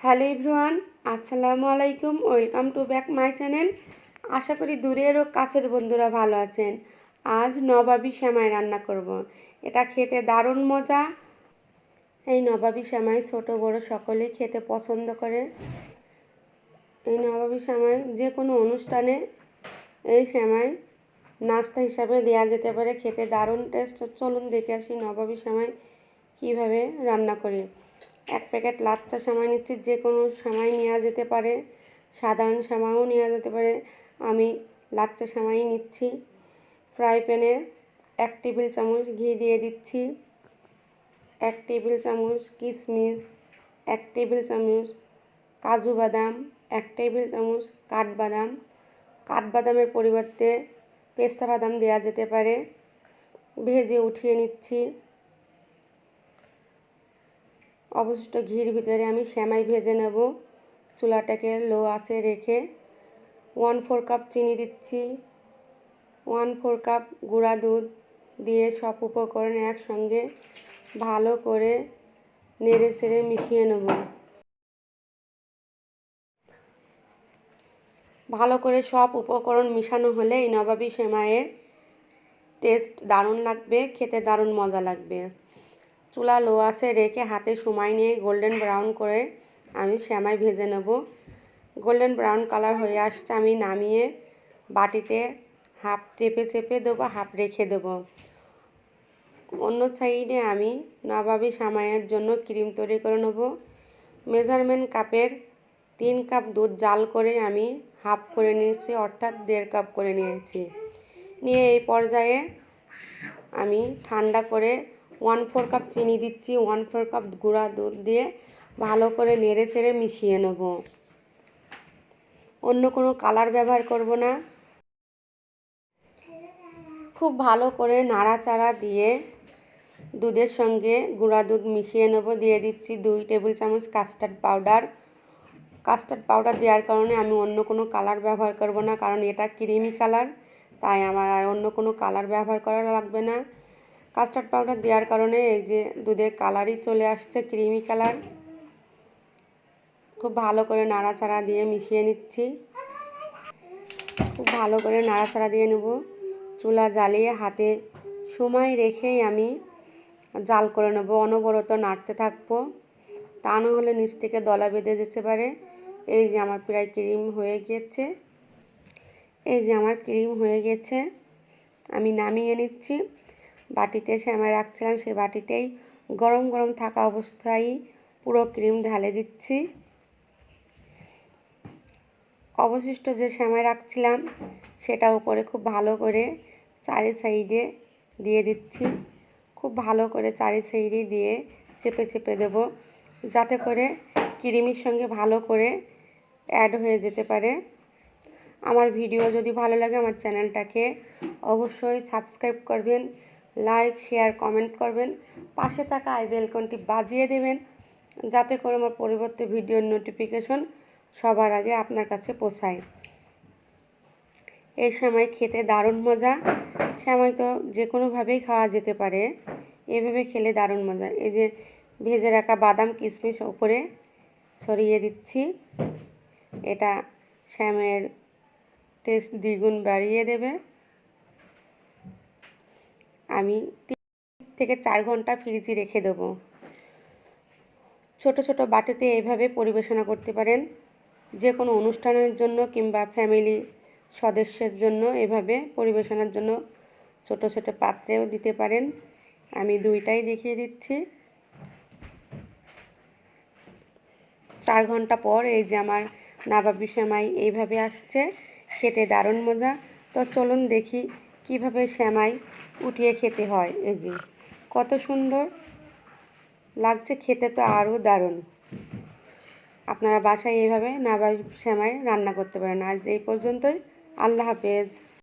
Hello everyone, আসসালামু আলাইকুম। Welcome to back my channel. আশা করি দূরের ও কাছের বন্ধুরা ভালো আছেন। আজ নবাবী সেমাই রান্না করব। এটা খেতে দারুণ মজা। এই নবাবী সেমাই ছোট বড় সকলেই খেতে পছন্দ করে। এই নবাবী সেমাই যে কোনো অনুষ্ঠানে এই সেমাই নাস্তা হিসাবে দেওয়া যেতে পারে। খেতে দারুণ টেস্ট। চলুন দেখে আসি নবাবী সেমাই কীভাবে রান্না করি। এক প্যাকেট লাচ্চা সেমাই নিচ্ছি। যে কোনো সেমাই নেওয়া যেতে পারে, সাধারণ সেমাইও নেওয়া যেতে পারে। আমি লাচ্চা সেমাই নিচ্ছি। ফ্রাই প্যানে 1 টেবিল চামচ ঘি দিয়ে দিচ্ছি। 1 টেবিল চামচ কিশমিশ, 1 টেবিল চামচ কাজু বাদাম, 1 টেবিল চামচ কাঠবাদাম। কাঠবাদামের পরিবর্তে পেস্তা বাদাম দেওয়া যেতে পারে। ভেজে উঠিয়ে নিচ্ছি। অবশিষ্ট ঘির ভিতরে আমি সেমাই ভেজে নেব। চুলাটাকে লো আঁচে রেখে 1/4 কাপ চিনি দিচ্ছি। 1/4 কাপ গুঁড়া দুধ দিয়ে সব উপকরণ একসঙ্গে ভালো করে নেড়ে চেড়ে মিশিয়ে নেব। ভালো করে সব উপকরণ মিশানো হলে এই নবাবী সেমাইয়ের টেস্ট দারুণ লাগবে, খেতে দারুণ মজা লাগবে। চুলা লো আঁচে রেখে হাতে সময় নিয়ে গোল্ডেন ব্রাউন করে আমি সেমাই ভেজে নেব। গোল্ডেন ব্রাউন কালার হয়ে আসছে, আমি নামিয়ে বাটিতে হাফ চেপে চেপে দেবো, হাফ রেখে দেব। অন্য সাইডে আমি নবাবী সেমাইয়ের জন্য ক্রিম তৈরি করে নেব। মেজারমেন্ট কাপের 3 কাপ দুধ জাল করে আমি হাফ করে নিয়েছি, অর্থাৎ 1.5 কাপ করে নিয়েছি। নিয়ে এই পর্যায়ে আমি ঠান্ডা করে 1/4 কাপ চিনি দিচ্ছি। 1/4 কাপ গুঁড়া দুধ দিয়ে ভালো করে নেড়ে চেড়ে মিশিয়ে নেব। অন্য কোনো কালার ব্যবহার করব না। খুব ভালো করে নাড়াচাড়া দিয়ে দুধের সঙ্গে গুঁড়া দুধ মিশিয়ে নেব। দিয়ে দিচ্ছি 2 টেবিল চামচ কাস্টার্ড পাউডার। কাস্টার্ড পাউডার দেওয়ার কারণে আমি অন্য কোনো কালার ব্যবহার করব না, কারণ এটা ক্রিমি কালার, তাই আমার আর অন্য কোনো কালার ব্যবহার করা লাগবে না। কাস্টার্ড পাউডার দেওয়ার কারণে এই যে দুধের কালারই চলে আসছে, ক্রিমি কালার। খুব ভালো করে নাড়াচাড়া দিয়ে মিশিয়ে নিচ্ছি। খুব ভালো করে নাড়াচাড়া দিয়ে নেব। চুলা জ্বালিয়ে হাতে সময় রেখেই আমি জাল করে নেব। অনবরত নাড়তে থাকবো, তা না হলে নিচ থেকে দলা বেঁধে যেতে পারে। এই যে আমার প্রায় ক্রিম হয়ে গেছে। আমি নামিয়ে নিচ্ছি। বাটিতে সেমাই রাখছিলাম, সেই বাটিতেই গরম গরম থাকা অবস্থায় পুরো ক্রিম ঢালে দিচ্ছি। অবশিষ্ট যে সেমাই রাখছিলাম সেটা উপরে খুব ভালো করে চারি সাইডে দিয়ে দিচ্ছি। খুব ভালো করে চারি সাইডে দিয়ে চেপে চেপে দেব, যাতে করে ক্রিমের সঙ্গে ভালো করে অ্যাড হয়ে যেতে পারে। আমার ভিডিও যদি ভালো লাগে আমার চ্যানেলটাকে অবশ্যই সাবস্ক্রাইব করবেন, লাইক শেয়ার কমেন্ট করবেন, পাশে থাকা আই বেল আইকনটি বাজিয়ে দেবেন, যাতে করে আমার পরবর্তী ভিডিওর নোটিফিকেশন সবার আগে আপনার কাছে পৌঁছায়। এই সেমাই খেতে দারুণ মজা। সেমাই তো যে কোনোভাবেই খাওয়া যেতে পারে, এভাবে খেলে দারুণ মজা। এই যে ভেজে রাখা বাদাম কিশমিশ উপরে ছড়িয়ে দিচ্ছি। এটা সেমাইয়ের টেস্ট দ্বিগুণ বাড়িয়ে দেবে। আমি 3 থেকে 4 ঘন্টা ফ্রিজে রেখে দেবো। ছোট ছোট বাটিতে এইভাবে পরিবেশনা করতে পারেন। যে কোনো অনুষ্ঠানের জন্য কিংবা ফ্যামিলি সদস্যের জন্য এভাবে পরিবেশনার জন্য ছোট ছোট পাত্রেও দিতে পারেন। আমি দুইটাই দেখিয়ে দিচ্ছি। 4 ঘন্টা পর এই যে আমার নবাবী সেমাই এইভাবে আসছে, খেতে দারুণ মজা। তো চলুন দেখি কিভাবে সেমাই উঠিয়ে খেতে হয়। এই যে কত সুন্দর লাগছে, খেতে তো আরও দারুণ। আপনারা বাসায় এইভাবে নবাবী সেমাই রান্না করতে পারেন। আজ এই পর্যন্তই। আল্লাহ হাফেজ।